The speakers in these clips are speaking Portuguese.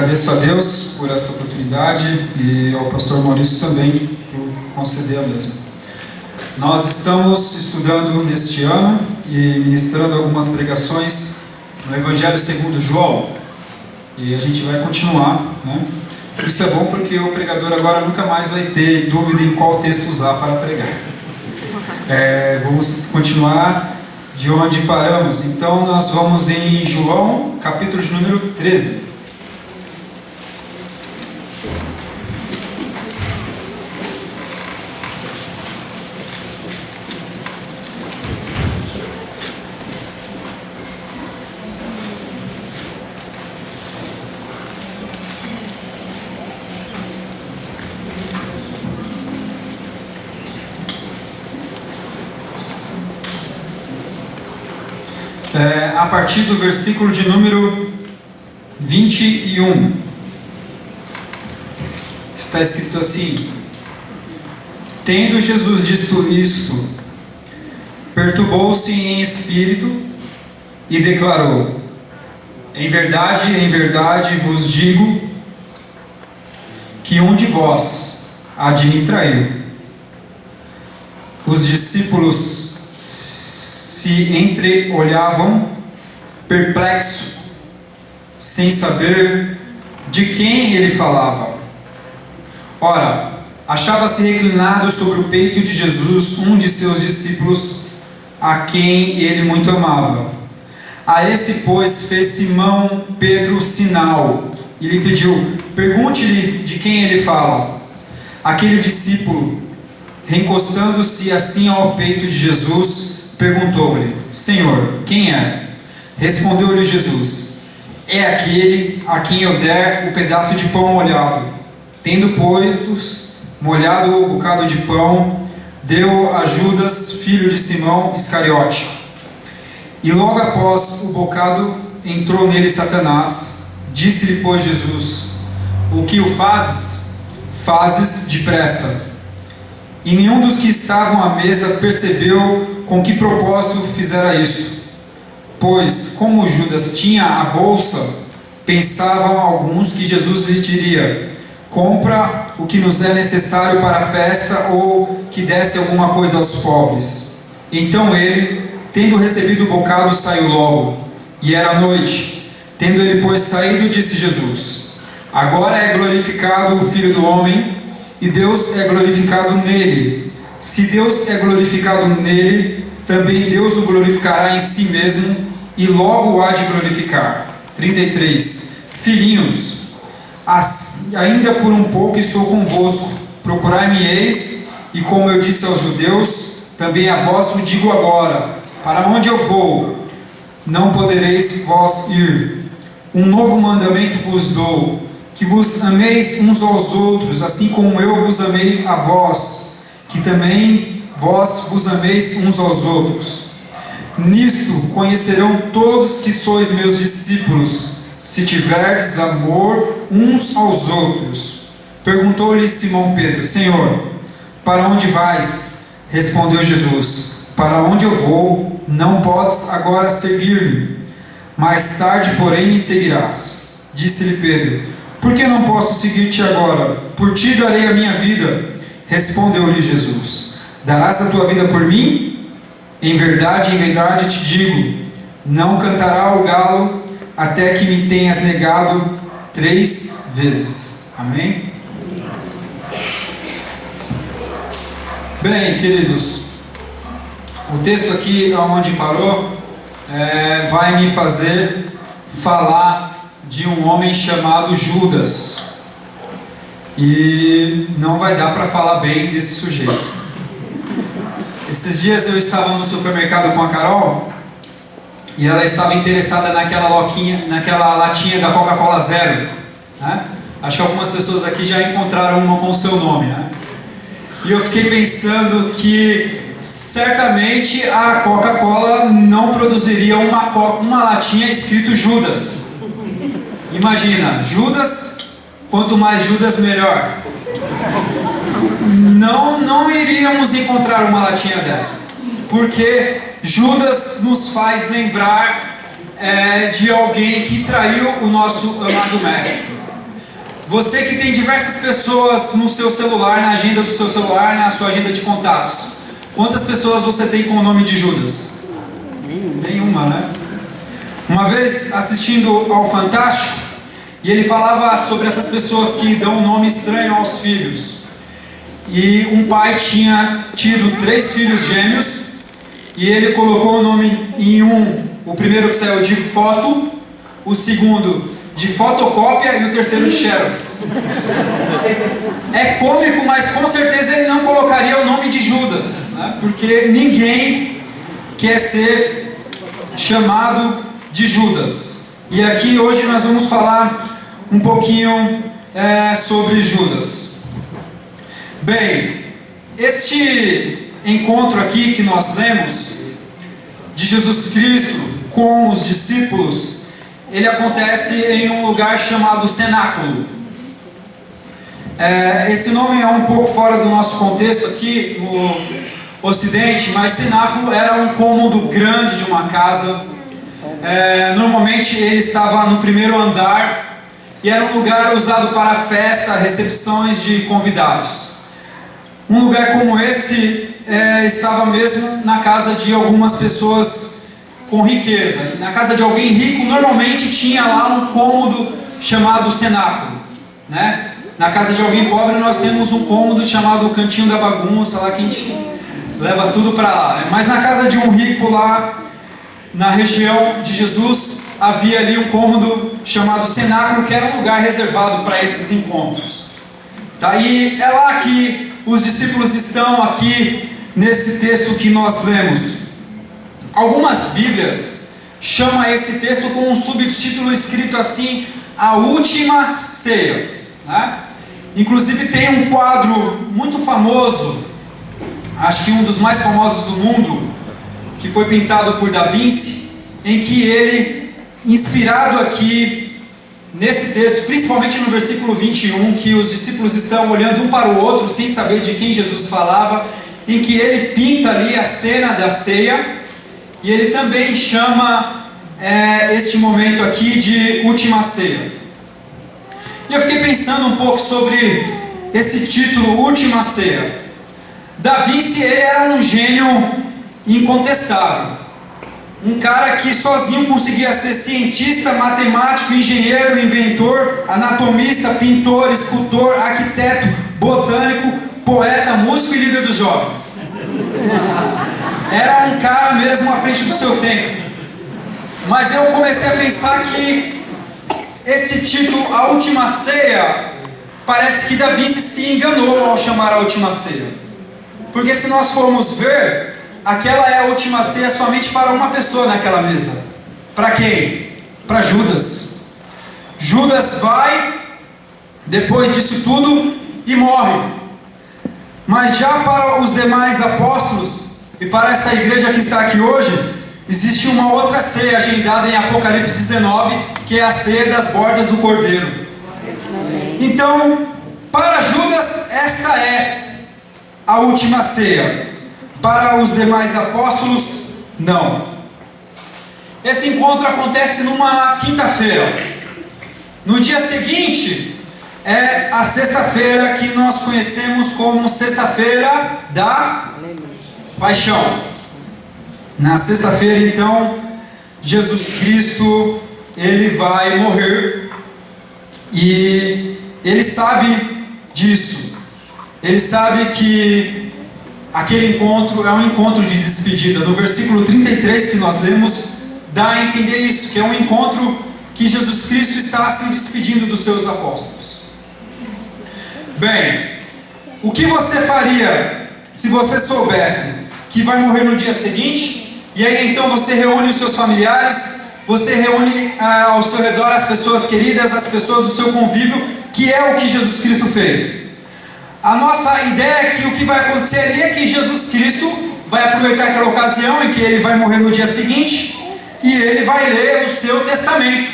Agradeço a Deus por esta oportunidade e ao pastor Maurício também por conceder a mesma. Nós estamos estudando neste ano e ministrando algumas pregações no Evangelho segundo João e a gente vai continuar, né? Isso é bom porque o pregador agora nunca mais vai ter dúvida em qual texto usar para pregar. Vamos continuar de onde paramos. Então nós vamos em João, capítulo de número 13. A partir do versículo de número 21, está escrito assim: Tendo Jesus dito isto, perturbou-se em espírito e declarou: em verdade vos digo que um de vós há de me trair. Os discípulos se entreolhavam perplexos, sem saber de quem ele falava. Ora, achava-se reclinado sobre o peito de Jesus um de seus discípulos, a quem ele muito amava. A esse, pois, fez Simão Pedro sinal e lhe pediu: pergunte-lhe de quem ele fala. Aquele discípulo, recostando-se assim ao peito de Jesus, perguntou-lhe: Senhor, quem é? Respondeu-lhe Jesus: é aquele a quem eu der o pedaço de pão molhado. Tendo, pois, molhado o bocado de pão, deu a Judas, filho de Simão Iscariote. E logo após o bocado entrou nele Satanás. Disse-lhe, pois, Jesus: o que o fazes? Fazes depressa. E nenhum dos que estavam à mesa percebeu com que propósito fizera isso. Pois, como Judas tinha a bolsa, pensavam alguns que Jesus lhes diria: compra o que nos é necessário para a festa, ou que desse alguma coisa aos pobres. Então ele, tendo recebido o bocado, saiu logo. E era noite. Tendo ele, pois, saído, disse Jesus: agora é glorificado o Filho do Homem, e Deus é glorificado nele. Se Deus é glorificado nele, também Deus o glorificará em si mesmo, e logo o há de glorificar. 33. Filhinhos, ainda por um pouco estou convosco. Procurai-me-eis, e como eu disse aos judeus, também a vós o digo agora: para onde eu vou, não podereis vós ir. Um novo mandamento vos dou, que vos ameis uns aos outros, assim como eu vos amei a vós, que também vós vos ameis uns aos outros. Nisto conhecerão todos que sois meus discípulos, se tiverdes amor uns aos outros. Perguntou-lhe Simão Pedro: Senhor, para onde vais? Respondeu Jesus: para onde eu vou, não podes agora seguir-me, mais tarde, porém, me seguirás. Disse-lhe Pedro: por que não posso seguir-te agora? Por ti darei a minha vida. Respondeu-lhe Jesus: darás a tua vida por mim? Em verdade te digo, não cantará o galo até que me tenhas negado 3 vezes. Amém? Bem, queridos, o texto aqui onde parou vai me fazer falar de um homem chamado Judas. E não vai dar para falar bem desse sujeito. Esses dias eu estava no supermercado com a Carol e ela estava interessada naquela latinha da Coca-Cola Zero, né? Acho que algumas pessoas aqui já encontraram uma com o seu nome, né? E eu fiquei pensando que certamente a Coca-Cola não produziria uma latinha escrito Judas. Imagina, Judas, quanto mais Judas melhor. Não iríamos encontrar uma latinha dessa, porque Judas nos faz lembrar de alguém que traiu o nosso amado mestre. Você que tem diversas pessoas no seu celular, na agenda do seu celular, na sua agenda de contatos. Quantas pessoas você tem com o nome de Judas? Nenhuma, né? Uma vez assistindo ao Fantástico, e ele falava sobre essas pessoas que dão um nome estranho aos filhos. E um pai tinha tido 3 filhos gêmeos, e ele colocou o nome em o primeiro que saiu de foto, o segundo de fotocópia e o terceiro de xerox. É cômico, mas com certeza ele não colocaria o nome de Judas, né? Porque ninguém quer ser chamado de Judas. E aqui hoje nós vamos falar um pouquinho sobre Judas. Bem, este encontro aqui que nós lemos de Jesus Cristo com os discípulos, ele acontece em um lugar chamado cenáculo. Esse nome é um pouco fora do nosso contexto aqui no Ocidente, mas cenáculo era um cômodo grande de uma casa. Normalmente ele estava no primeiro andar e era um lugar usado para festa, recepções de convidados. Um lugar como esse estava mesmo na casa de algumas pessoas com riqueza. Na casa de alguém rico, normalmente tinha lá um cômodo chamado cenáculo, né? Na casa de alguém pobre, nós temos um cômodo chamado cantinho da bagunça, lá que a gente leva tudo para lá, né? Mas na casa de um rico lá, na região de Jesus, havia ali um cômodo chamado cenáculo, que era um lugar reservado para esses encontros. Daí é lá que os discípulos estão aqui nesse texto que nós lemos. Algumas Bíblias chamam esse texto com um subtítulo escrito assim: A Última Ceia, né? Inclusive tem um quadro muito famoso, acho que um dos mais famosos do mundo, que foi pintado por Da Vinci, em que ele, inspirado aqui nesse texto, principalmente no versículo 21, que os discípulos estão olhando um para o outro sem saber de quem Jesus falava, em que ele pinta ali a cena da ceia, e ele também chama este momento aqui de Última Ceia. E eu fiquei pensando um pouco sobre esse título, Última Ceia. Da Vinci, ele era um gênio incontestável. Um cara que sozinho conseguia ser cientista, matemático, engenheiro, inventor, anatomista, pintor, escultor, arquiteto, botânico, poeta, músico e líder dos jovens. Era um cara mesmo à frente do seu tempo. Mas eu comecei a pensar que esse título, A Última Ceia, parece que Da Vinci se enganou ao chamar a Última Ceia. Porque se nós formos ver, aquela é a última ceia somente para uma pessoa naquela mesa. Para quem? Para Judas. Judas vai, depois disso tudo, e morre. Mas já para os demais apóstolos, e para essa igreja que está aqui hoje, existe uma outra ceia agendada em Apocalipse 19, que é a ceia das bordas do Cordeiro. Então, para Judas, essa é a última ceia. Para os demais apóstolos, não. Esse encontro acontece numa quinta-feira. No dia seguinte, é a sexta-feira que nós conhecemos como Sexta-feira da Paixão. Na sexta-feira, então, Jesus Cristo, ele vai morrer. E ele sabe disso. Ele sabe que aquele encontro é um encontro de despedida. No versículo 33 que nós lemos, dá a entender isso, que é um encontro que Jesus Cristo está se despedindo dos seus apóstolos. Bem, o que você faria se você soubesse que vai morrer no dia seguinte, e aí então você reúne os seus familiares, você reúne ao seu redor as pessoas queridas, as pessoas do seu convívio, que é o que Jesus Cristo fez? A nossa ideia é que o que vai acontecer ali é que Jesus Cristo vai aproveitar aquela ocasião em que ele vai morrer no dia seguinte e ele vai ler o seu testamento.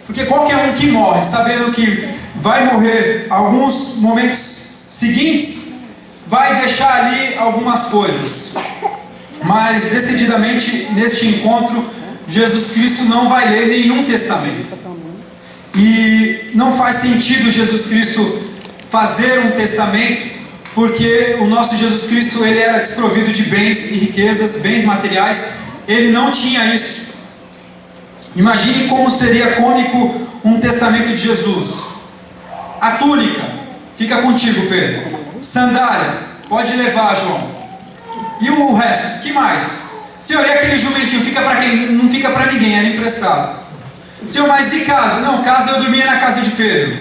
Porque qualquer um que morre sabendo que vai morrer alguns momentos seguintes, vai deixar ali algumas coisas. Mas decididamente neste encontro, Jesus Cristo não vai ler nenhum testamento. E não faz sentido Jesus Cristo fazer um testamento, porque o nosso Jesus Cristo, ele era desprovido de bens e riquezas, bens materiais. Ele não tinha isso. Imagine como seria cômico um testamento de Jesus. A túnica, fica contigo, Pedro. Sandália, pode levar, João. E o resto, que mais? Senhor, e aquele jumentinho, fica para quem? Não fica para ninguém, era emprestado. Senhor, mas e casa? Não, casa eu dormia na casa de Pedro.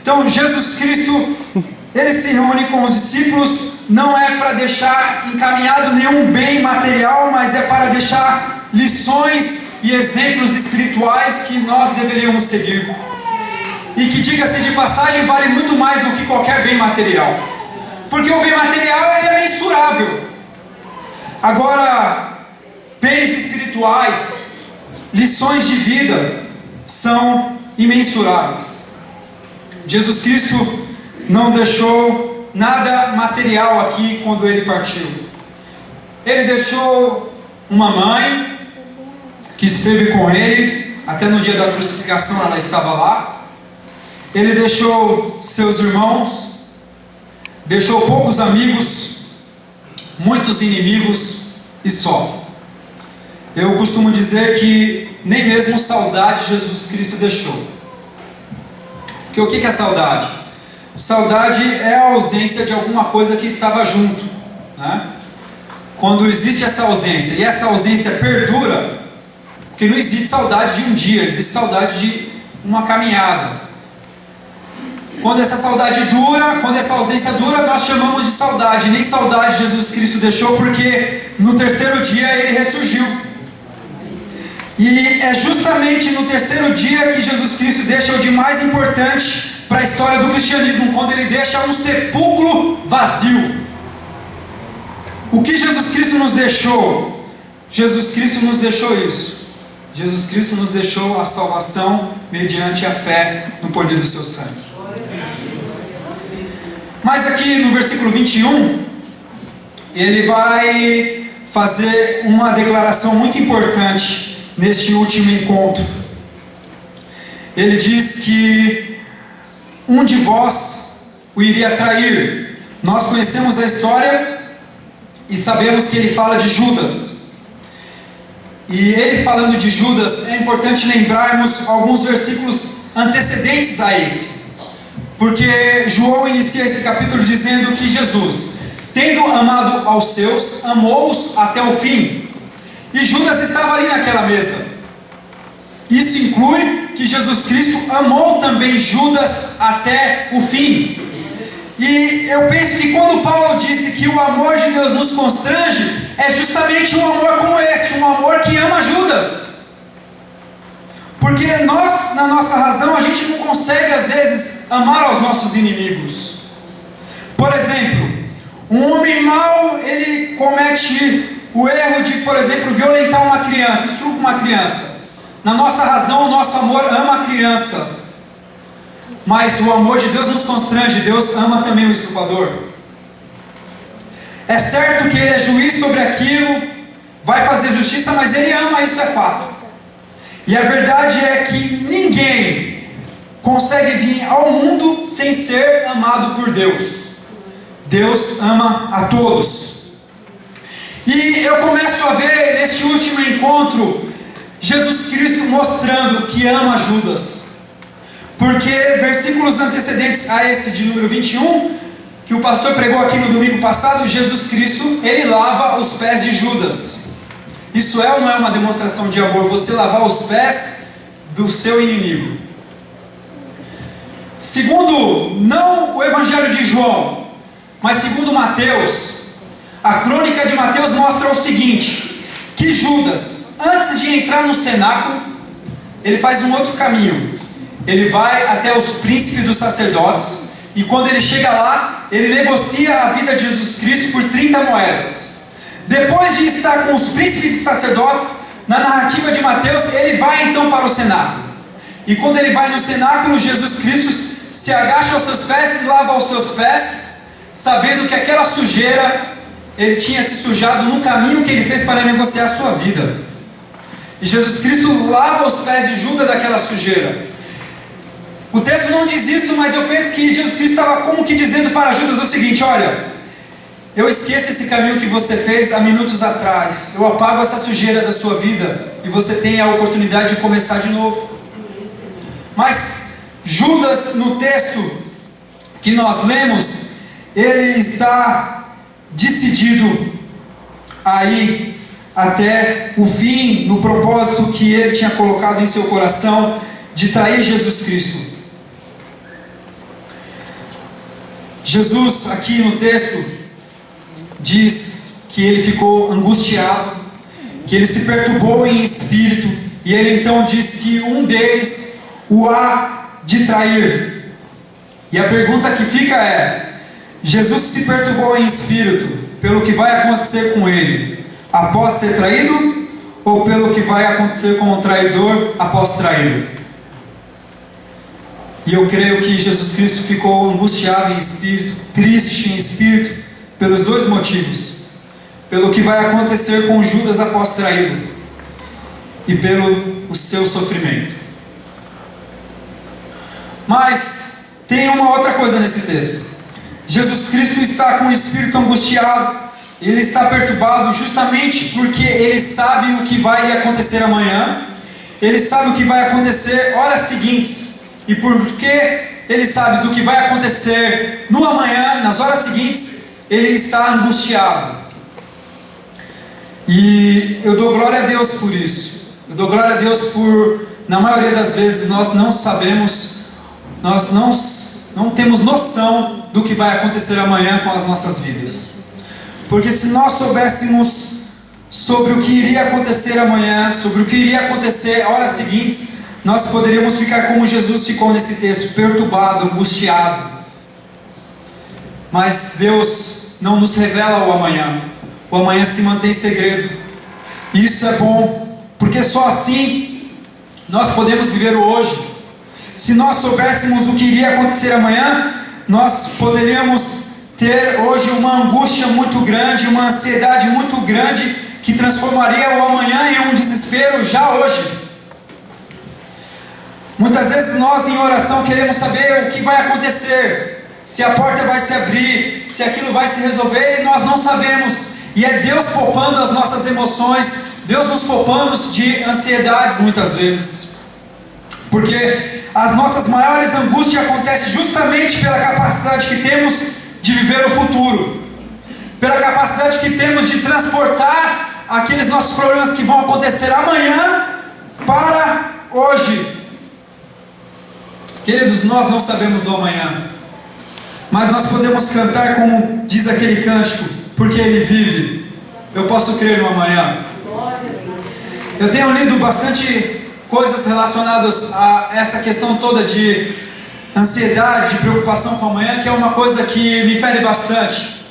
Então Jesus Cristo, ele se reúne com os discípulos, não é para deixar encaminhado nenhum bem material, mas é para deixar lições e exemplos espirituais que nós deveríamos seguir. E que, diga-se de passagem, vale muito mais do que qualquer bem material. Porque o bem material, ele é mensurável. Agora, bens espirituais, lições de vida, são imensuráveis. Jesus Cristo não deixou nada material aqui quando ele partiu. Ele deixou uma mãe que esteve com ele, até no dia da crucificação ela estava lá. Ele deixou seus irmãos, deixou poucos amigos, muitos inimigos e só. Eu costumo dizer que nem mesmo saudade Jesus Cristo deixou. Porque o que é saudade? Saudade é a ausência de alguma coisa que estava junto, né? Quando existe essa ausência, e essa ausência perdura, porque não existe saudade de um dia, existe saudade de uma caminhada. Quando essa saudade dura, quando essa ausência dura, nós chamamos de saudade. Nem saudade Jesus Cristo deixou, porque no terceiro dia ele ressurgiu. E é justamente no terceiro dia que Jesus Cristo deixa o de mais importante para a história do cristianismo, quando ele deixa um sepulcro vazio. O que Jesus Cristo nos deixou? Jesus Cristo nos deixou isso. Jesus Cristo nos deixou a salvação mediante a fé no poder do seu sangue. Mas aqui no versículo 21, ele vai fazer uma declaração muito importante neste último encontro. Ele diz que um de vós o iria trair. Nós conhecemos a história e sabemos que ele fala de Judas. E ele falando de Judas, é importante lembrarmos alguns versículos antecedentes a esse. Porque João inicia esse capítulo dizendo que Jesus, tendo amado aos seus, amou-os até o fim. E Judas estava ali naquela mesa. Isso inclui que Jesus Cristo amou também Judas até o fim. E eu penso que quando Paulo disse que o amor de Deus nos constrange, é justamente um amor como este, um amor que ama Judas. Porque nós, na nossa razão, a gente não consegue às vezes amar aos nossos inimigos. Por exemplo, um homem mau, ele comete o erro de, por exemplo, violentar uma criança, estrupa uma criança. Na nossa razão, o nosso amor ama a criança. Mas o amor de Deus nos constrange, Deus ama também o estuprador. É certo que ele é juiz sobre aquilo, vai fazer justiça, mas ele ama, isso é fato. E a verdade é que ninguém consegue vir ao mundo sem ser amado por Deus. Deus ama a todos. E eu começo a ver neste último encontro Jesus Cristo mostrando que ama Judas. Porque versículos antecedentes a esse de número 21, que o pastor pregou aqui no domingo passado, Jesus Cristo, ele lava os pés de Judas. Isso é ou não é uma demonstração de amor? Você lavar os pés do seu inimigo. Segundo, não o Evangelho de João, mas segundo Mateus, a crônica de Mateus mostra o seguinte, que Judas, antes de entrar no cenáculo, ele faz um outro caminho. Ele vai até os príncipes dos sacerdotes, e quando ele chega lá, ele negocia a vida de Jesus Cristo por 30 moedas. Depois de estar com os príncipes de sacerdotes, na narrativa de Mateus, ele vai então para o cenáculo. E quando ele vai no cenáculo, Jesus Cristo se agacha aos seus pés e lava os seus pés, sabendo que aquela sujeira, ele tinha se sujado no caminho que ele fez para negociar a sua vida. E Jesus Cristo lava os pés de Judas daquela sujeira. O texto não diz isso, mas eu penso que Jesus Cristo estava como que dizendo para Judas o seguinte: olha, eu esqueço esse caminho que você fez há minutos atrás, eu apago essa sujeira da sua vida, e você tem a oportunidade de começar de novo. Mas Judas, no texto que nós lemos, ele está decidido a ir até o fim, no propósito que ele tinha colocado em seu coração, de trair Jesus Cristo. Jesus, aqui no texto, diz que ele ficou angustiado, que ele se perturbou em espírito, e ele então diz que um deles o há de trair. E a pergunta que fica é: Jesus se perturbou em espírito pelo que vai acontecer com ele após ser traído, ou pelo que vai acontecer com o traidor após traí-lo? E eu creio que Jesus Cristo ficou angustiado em espírito, triste em espírito, pelos dois motivos: pelo que vai acontecer com Judas após traí-lo, e pelo o seu sofrimento. Mas tem uma outra coisa nesse texto. Jesus Cristo está com o espírito angustiado, ele está perturbado justamente porque ele sabe o que vai acontecer amanhã, ele sabe o que vai acontecer horas seguintes. E porque ele sabe do que vai acontecer no amanhã, nas horas seguintes, ele está angustiado. E eu dou glória a Deus por isso. Eu dou glória a Deus por, na maioria das vezes, nós não sabemos, nós não temos noção do que vai acontecer amanhã com as nossas vidas. Porque se nós soubéssemos sobre o que iria acontecer amanhã, sobre o que iria acontecer horas seguintes, nós poderíamos ficar como Jesus ficou nesse texto, perturbado, angustiado. Mas Deus não nos revela o amanhã. O amanhã se mantém segredo. E isso é bom, porque só assim nós podemos viver o hoje. Se nós soubéssemos o que iria acontecer amanhã, nós poderíamos ter hoje uma angústia muito grande, uma ansiedade muito grande, que transformaria o amanhã em um desespero já hoje. Muitas vezes nós em oração queremos saber o que vai acontecer, se a porta vai se abrir, se aquilo vai se resolver, e nós não sabemos. E é Deus poupando as nossas emoções, Deus nos poupando de ansiedades muitas vezes. Porque as nossas maiores angústias acontecem justamente pela capacidade que temos de viver o futuro, pela capacidade que temos de transportar aqueles nossos problemas que vão acontecer amanhã para hoje. Queridos, nós não sabemos do amanhã, mas nós podemos cantar como diz aquele cântico: porque Ele vive, eu posso crer no amanhã. Eu tenho lido bastante coisas relacionadas a essa questão toda de ansiedade, de preocupação com o amanhã, que é uma coisa que me fere bastante.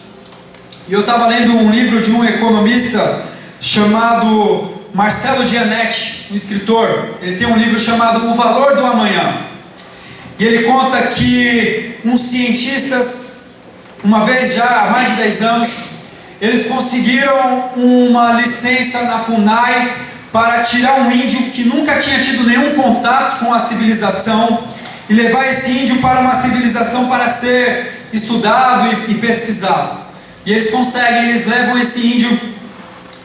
E eu estava lendo um livro de um economista chamado Marcelo Gianetti, um escritor. Ele tem um livro chamado O Valor do Amanhã. E ele conta que uns cientistas, uma vez já há mais de 10 anos, eles conseguiram uma licença na FUNAI para tirar um índio que nunca tinha tido nenhum contato com a civilização e levar esse índio para uma civilização para ser estudado e pesquisado. E eles conseguem, eles levam esse índio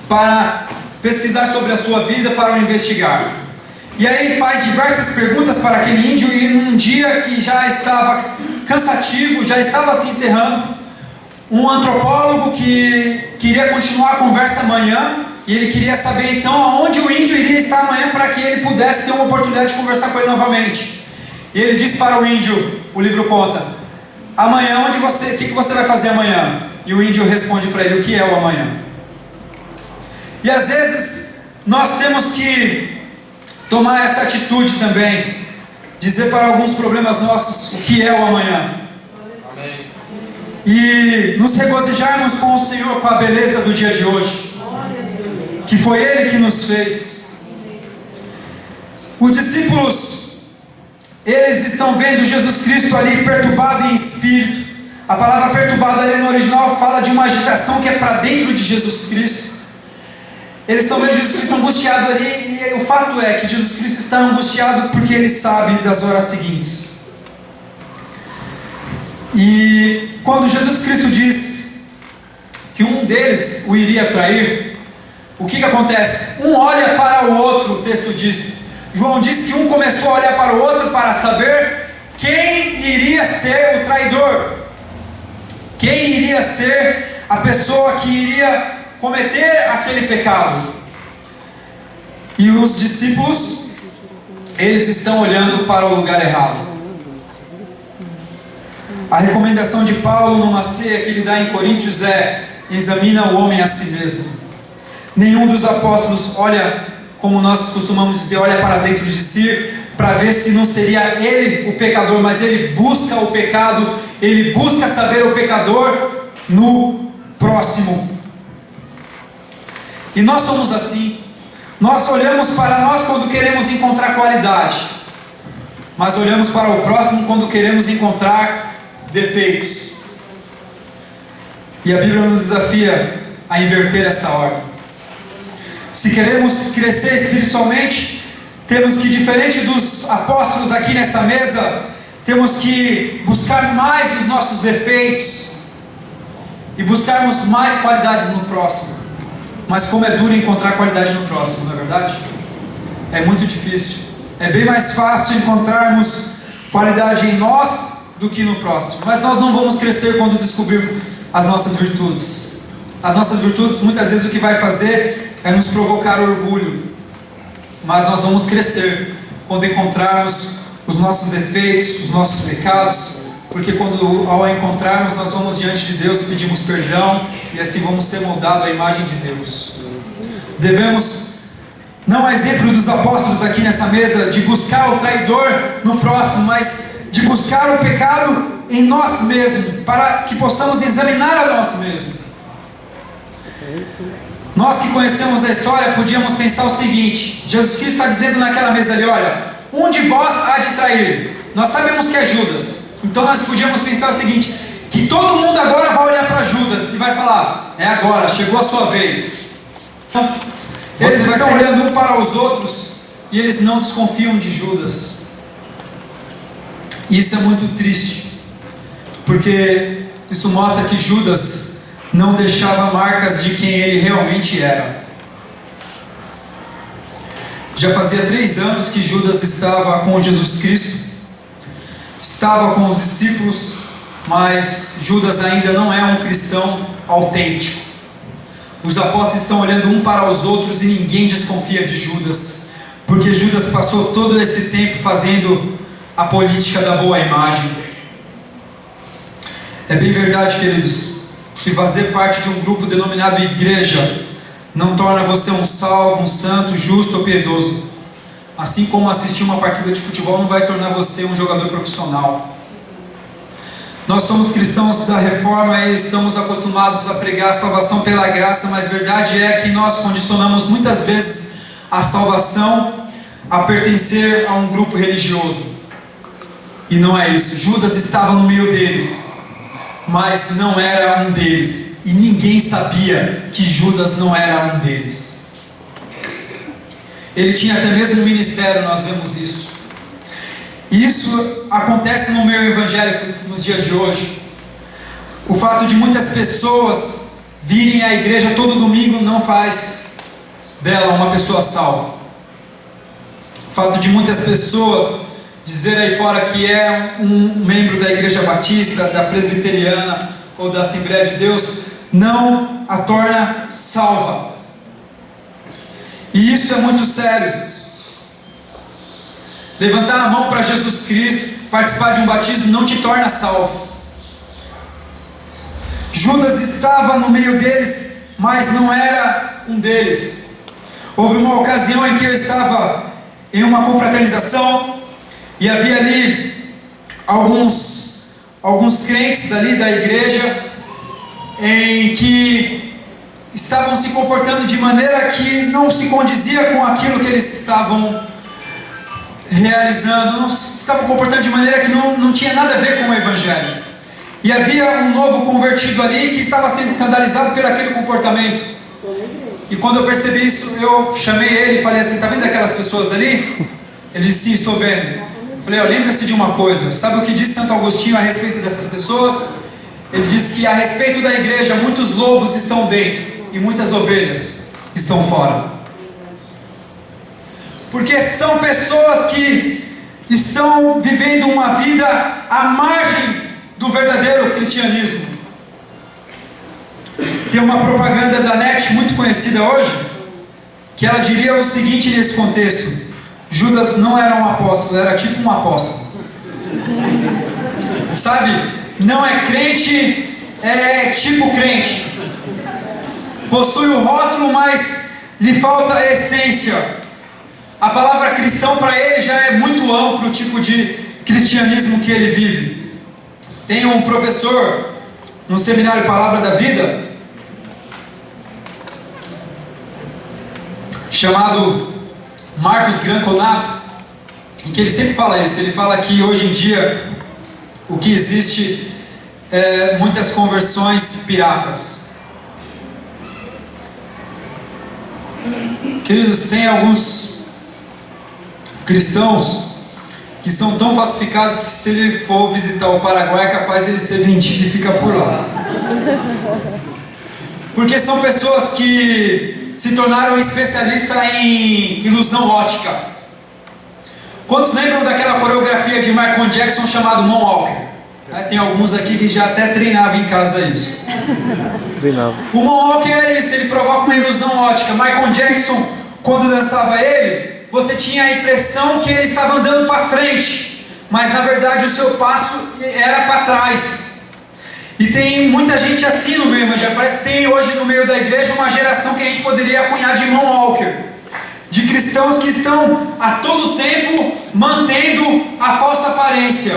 para pesquisar sobre a sua vida, para o investigar. E aí faz diversas perguntas para aquele índio, e num dia que já estava cansativo, já estava se encerrando, um antropólogo que queria continuar a conversa amanhã, e ele queria saber então aonde o índio iria estar amanhã para que ele pudesse ter uma oportunidade de conversar com ele novamente. E ele disse para o índio, o livro conta: amanhã, o que você vai fazer amanhã? E o índio responde para ele: o que é o amanhã? E às vezes nós temos que tomar essa atitude também, dizer para alguns problemas nossos o que é o amanhã. Amém. E nos regozijarmos com o Senhor, com a beleza do dia de hoje, que foi Ele que nos fez. Os discípulos, eles estão vendo Jesus Cristo ali perturbado em espírito. A palavra perturbado ali no original fala de uma agitação que é para dentro de Jesus Cristo. Eles estão vendo Jesus Cristo angustiado ali, e o fato é que Jesus Cristo está angustiado porque Ele sabe das horas seguintes. E quando Jesus Cristo diz que um deles o iria trair, o que acontece? Um olha para o outro, o texto diz. João diz que um começou a olhar para o outro para saber quem iria ser o traidor, quem iria ser a pessoa que iria cometer aquele pecado. E os discípulos, eles estão olhando para o lugar errado. A recomendação de Paulo numa ceia que ele dá em Coríntios é: examina o homem a si mesmo. Nenhum dos apóstolos olha, como nós costumamos dizer, olha para dentro de si para ver se não seria ele o pecador, mas ele busca o pecado, ele busca saber o pecador no próximo. E nós somos assim. Nós olhamos para nós quando queremos encontrar qualidade, mas olhamos para o próximo quando queremos encontrar defeitos. E a Bíblia nos desafia a inverter essa ordem. Se queremos crescer espiritualmente, temos que, diferente dos apóstolos aqui nessa mesa, temos que buscar mais os nossos defeitos e buscarmos mais qualidades no próximo. Mas como é duro encontrar qualidade no próximo, não é verdade? É muito difícil. É bem mais fácil encontrarmos qualidade em nós do que no próximo. Mas nós não vamos crescer quando descobrirmos as nossas virtudes. As nossas virtudes, muitas vezes, o que vai fazer é nos provocar orgulho. Mas nós vamos crescer quando encontrarmos os nossos defeitos, os nossos pecados, porque quando ao encontrarmos, nós vamos diante de Deus, pedimos perdão, e assim vamos ser moldados à imagem de Deus. Devemos, não a exemplo dos apóstolos aqui nessa mesa, de buscar o traidor no próximo, mas de buscar o pecado em nós mesmos, para que possamos examinar a nós mesmos. Nós que conhecemos a história, podíamos pensar o seguinte: Jesus Cristo está dizendo naquela mesa ali, olha, um de vós há de trair. Nós sabemos que é Judas. Então nós podíamos pensar o seguinte: que todo mundo agora vai olhar para Judas e vai falar: é agora, chegou a sua vez. Eles estão olhando um para os outros e eles não desconfiam de Judas. Isso é muito triste, porque isso mostra que Judas não deixava marcas de quem ele realmente era. Já fazia 3 anos que Judas estava com Jesus Cristo, estava com os discípulos, mas Judas ainda não é um cristão autêntico. Os apóstolos estão olhando um para os outros e ninguém desconfia de Judas, porque Judas passou todo esse tempo fazendo a política da boa imagem. É bem verdade, queridos, que fazer parte de um grupo denominado igreja não torna você um salvo, um santo, justo ou piedoso. Assim como assistir uma partida de futebol não vai tornar você um jogador profissional. Nós somos cristãos da Reforma e estamos acostumados a pregar a salvação pela graça, mas a verdade é que nós condicionamos muitas vezes a salvação a pertencer a um grupo religioso. E não é isso. Judas estava no meio deles, mas não era um deles, e ninguém sabia que Judas não era um deles. Ele tinha até mesmo um ministério, nós vemos isso. Isso acontece no meio evangélico nos dias de hoje. O fato de muitas pessoas virem à igreja todo domingo não faz dela uma pessoa salva. O fato de muitas pessoas dizer aí fora que é um membro da igreja batista, da presbiteriana ou da Assembleia de Deus, não a torna salva. E isso é muito sério. Levantar a mão para Jesus Cristo, participar de um batismo, não te torna salvo. Judas estava no meio deles, mas não era um deles. Houve uma ocasião em que eu estava em uma confraternização e havia ali alguns crentes ali da igreja em que estavam se comportando de maneira que não se condizia com aquilo que eles estavam realizando, não se estavam comportando de maneira que não tinha nada a ver com o Evangelho. E havia um novo convertido ali que estava sendo escandalizado por aquele comportamento. E quando eu percebi isso, eu chamei ele e falei assim: está vendo aquelas pessoas ali? Ele disse: sim, estou vendo. Falei, lembre-se de uma coisa. Sabe o que diz Santo Agostinho a respeito dessas pessoas? Ele diz que a respeito da igreja, muitos lobos estão dentro e muitas ovelhas estão fora. Porque são pessoas que estão vivendo uma vida à margem do verdadeiro cristianismo. Tem uma propaganda da NET muito conhecida hoje, que ela diria o seguinte nesse contexto: Judas não era um apóstolo, era tipo um apóstolo. Sabe? Não é crente, é tipo crente. Possui o rótulo, mas lhe falta a essência. A palavra cristão para ele já é muito amplo o tipo de cristianismo que ele vive. Tem um professor no seminário Palavra da Vida, chamado Marcos Granconato, em que ele sempre fala isso. Ele fala que hoje em dia o que existe é muitas conversões piratas. Queridos, tem alguns cristãos que são tão falsificados que se ele for visitar o Paraguai é capaz dele ser vendido e ficar por lá. Porque são pessoas que se tornaram especialistas em ilusão ótica. Quantos lembram daquela coreografia de Michael Jackson chamado Moonwalker? Tem alguns aqui que já até treinavam em casa isso. O Moonwalker era isso, ele provoca uma ilusão ótica. Michael Jackson, quando dançava ele, você tinha a impressão que ele estava andando para frente, mas na verdade o seu passo era para trás. E tem muita gente assim no meio evangélico. Parece que tem hoje no meio da igreja uma geração que a gente poderia acunhar de Moonwalker, de cristãos que estão a todo tempo mantendo a falsa aparência.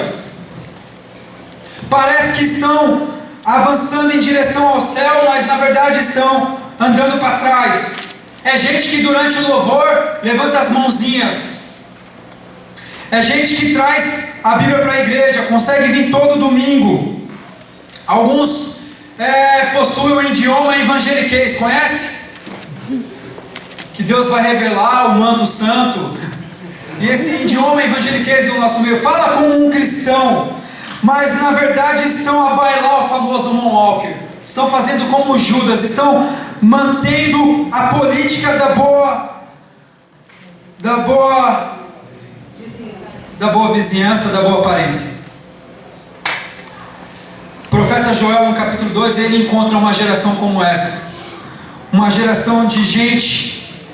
Parece que estão avançando em direção ao céu, mas na verdade estão andando para trás. É gente que durante o louvor levanta as mãozinhas. É gente que traz a Bíblia para a igreja, consegue vir todo domingo. Alguns possuem o idioma evangeliquez, conhece? Que Deus vai revelar o manto santo. E esse idioma evangeliquez do nosso meio fala como um cristão, mas na verdade estão a bailar o famoso Moonwalker. Estão fazendo como Judas, estão mantendo a política da boa vizinhança, da boa aparência. O profeta Joel, no capítulo 2, ele encontra uma geração como essa. Uma geração de gente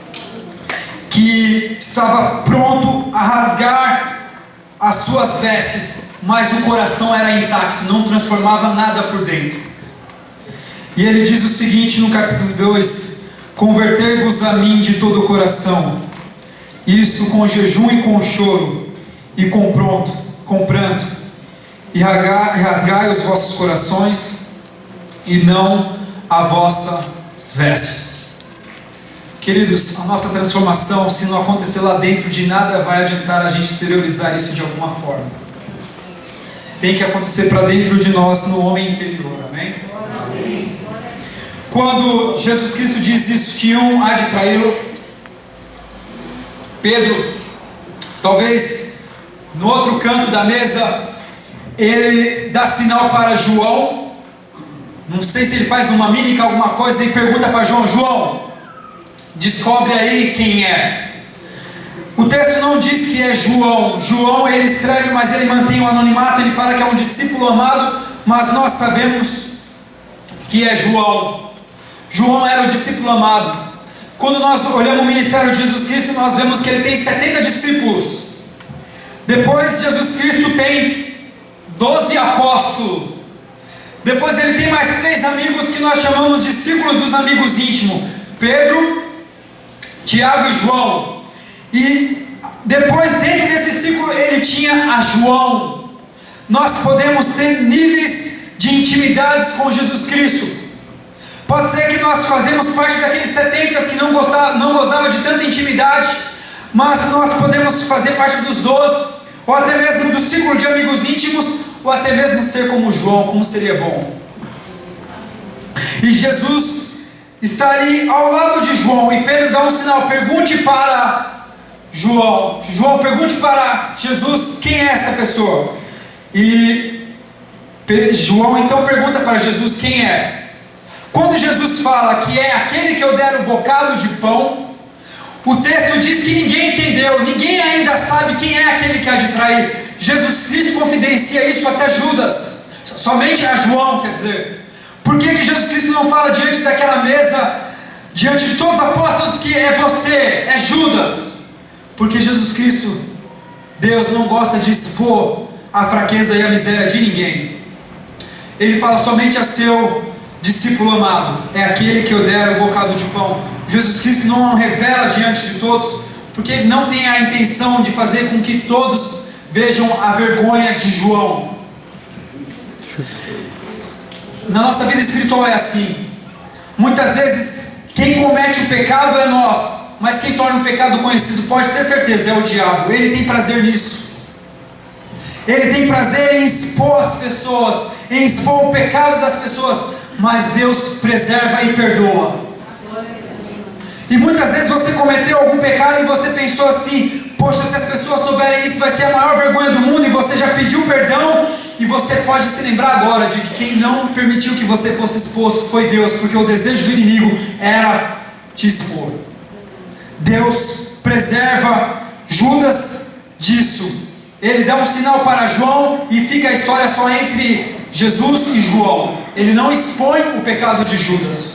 que estava pronto a rasgar as suas vestes, mas o coração era intacto, não transformava nada por dentro. E ele diz o seguinte no capítulo 2: convertei-vos a mim de todo o coração, isto com jejum e com choro, e com pranto, e rasgai os vossos corações, e não as vossas vestes. Queridos, a nossa transformação, se não acontecer lá dentro, de nada vai adiantar a gente exteriorizar isso de alguma forma. Tem que acontecer para dentro de nós, no homem interior, amém? Quando Jesus Cristo diz isso, que um há de traí-lo, Pedro, talvez no outro canto da mesa, ele dá sinal para João. Não sei se ele faz uma mímica, alguma coisa, e pergunta para João: João, descobre aí quem é. O texto não diz que é João. João ele escreve, mas ele mantém o anonimato. Ele fala que é um discípulo amado, mas nós sabemos que é João. João era o discípulo amado. Quando nós olhamos o ministério de Jesus Cristo, nós vemos que ele tem 70 discípulos. Depois Jesus Cristo tem 12 apóstolos. Depois ele tem mais 3 amigos que nós chamamos de discípulos dos amigos íntimos: Pedro, Tiago e João. E depois, dentro desse círculo, ele tinha a João. Nós podemos ter níveis de intimidades com Jesus Cristo. Pode ser que nós fazemos parte daqueles 70 que não gozava de tanta intimidade, mas nós podemos fazer parte dos 12, ou até mesmo do círculo de amigos íntimos, ou até mesmo ser como João, como seria bom. E Jesus está ali ao lado de João, e Pedro dá um sinal: pergunte para João. João, pergunte para Jesus quem é essa pessoa. E João então pergunta para Jesus quem é. Quando Jesus fala que é aquele que eu der o bocado de pão, o texto diz que ninguém entendeu, ninguém ainda sabe quem é aquele que há de trair. Jesus Cristo confidencia isso até Judas, somente a João, quer dizer. Por que Jesus Cristo não fala diante daquela mesa, diante de todos os apóstolos, que é você, é Judas? Porque Jesus Cristo, Deus não gosta de expor a fraqueza e a miséria de ninguém. Ele fala somente a seu discípulo amado, é aquele que eu der o bocado de pão. Jesus Cristo não revela diante de todos, porque Ele não tem a intenção de fazer com que todos vejam a vergonha de João. Na nossa vida espiritual é assim. Muitas vezes quem comete o pecado é nós, mas quem torna o pecado conhecido, pode ter certeza, é o diabo. Ele tem prazer nisso. Ele tem prazer em expor as pessoas, em expor o pecado das pessoas, mas Deus preserva e perdoa. E muitas vezes você cometeu algum pecado e você pensou assim: poxa, se as pessoas souberem isso vai ser a maior vergonha do mundo, e você já pediu perdão, e você pode se lembrar agora de que quem não permitiu que você fosse exposto foi Deus, porque o desejo do inimigo era te expor. Deus preserva Judas disso. Ele dá um sinal para João e fica a história só entre Jesus e João. Ele não expõe o pecado de Judas.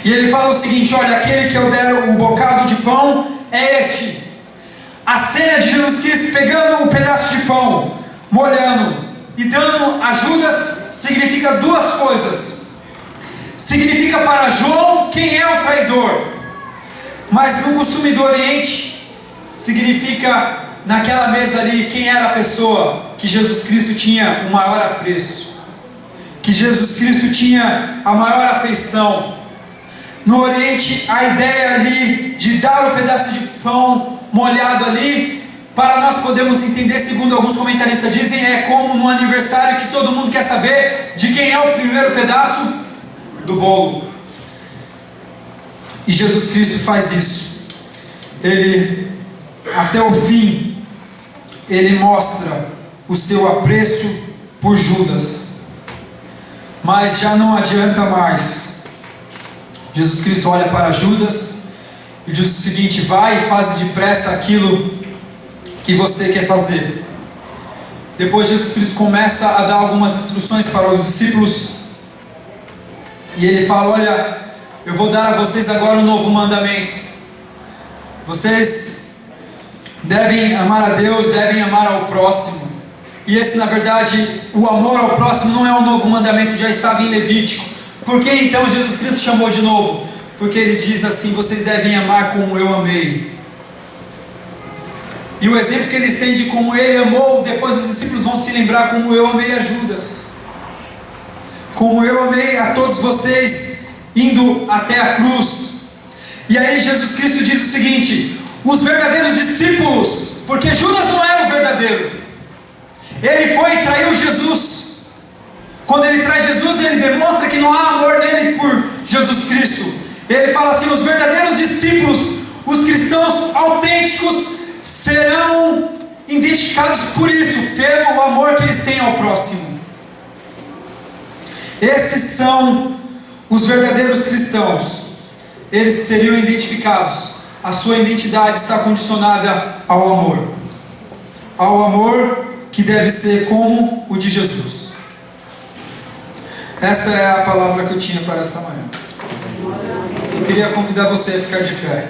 E ele fala o seguinte: olha, aquele que eu der um bocado de pão é este. A cena de Jesus Cristo pegando um pedaço de pão, molhando e dando a Judas significa duas coisas. Significa para João quem é o traidor, mas no costume do Oriente significa naquela mesa ali quem era a pessoa que Jesus Cristo tinha o maior apreço, que Jesus Cristo tinha a maior afeição. No Oriente, a ideia ali de dar o pedaço de pão molhado ali, para nós podermos entender, segundo alguns comentaristas dizem, é como no aniversário que todo mundo quer saber de quem é o primeiro pedaço do bolo. E Jesus Cristo faz isso. Ele, até o fim, ele mostra o seu apreço por Judas. Mas já não adianta mais. Jesus Cristo olha para Judas e diz o seguinte: vai e faz depressa aquilo que você quer fazer. Depois Jesus Cristo começa a dar algumas instruções para os discípulos, e ele fala: olha, eu vou dar a vocês agora um novo mandamento. Vocês devem amar a Deus, devem amar ao próximo. E esse, na verdade, o amor ao próximo não é um novo mandamento, já estava em Levítico. Por que então Jesus Cristo chamou de novo? Porque ele diz assim: vocês devem amar como eu amei. E o exemplo que ele tem de como ele amou, depois os discípulos vão se lembrar: como eu amei a Judas, como eu amei a todos vocês, indo até a cruz. E aí Jesus Cristo diz o seguinte: os verdadeiros discípulos, porque Judas não era o verdadeiro, ele foi e traiu Jesus. Quando ele traz Jesus, ele demonstra que não há amor nele por Jesus Cristo. Ele fala assim: os verdadeiros discípulos, os cristãos autênticos, serão identificados por isso, pelo amor que eles têm ao próximo. Esses são os verdadeiros cristãos. Eles seriam identificados. A sua identidade está condicionada ao amor. Ao amor que deve ser como o de Jesus. Esta é a palavra que eu tinha para esta manhã. Eu queria convidar você a ficar de pé.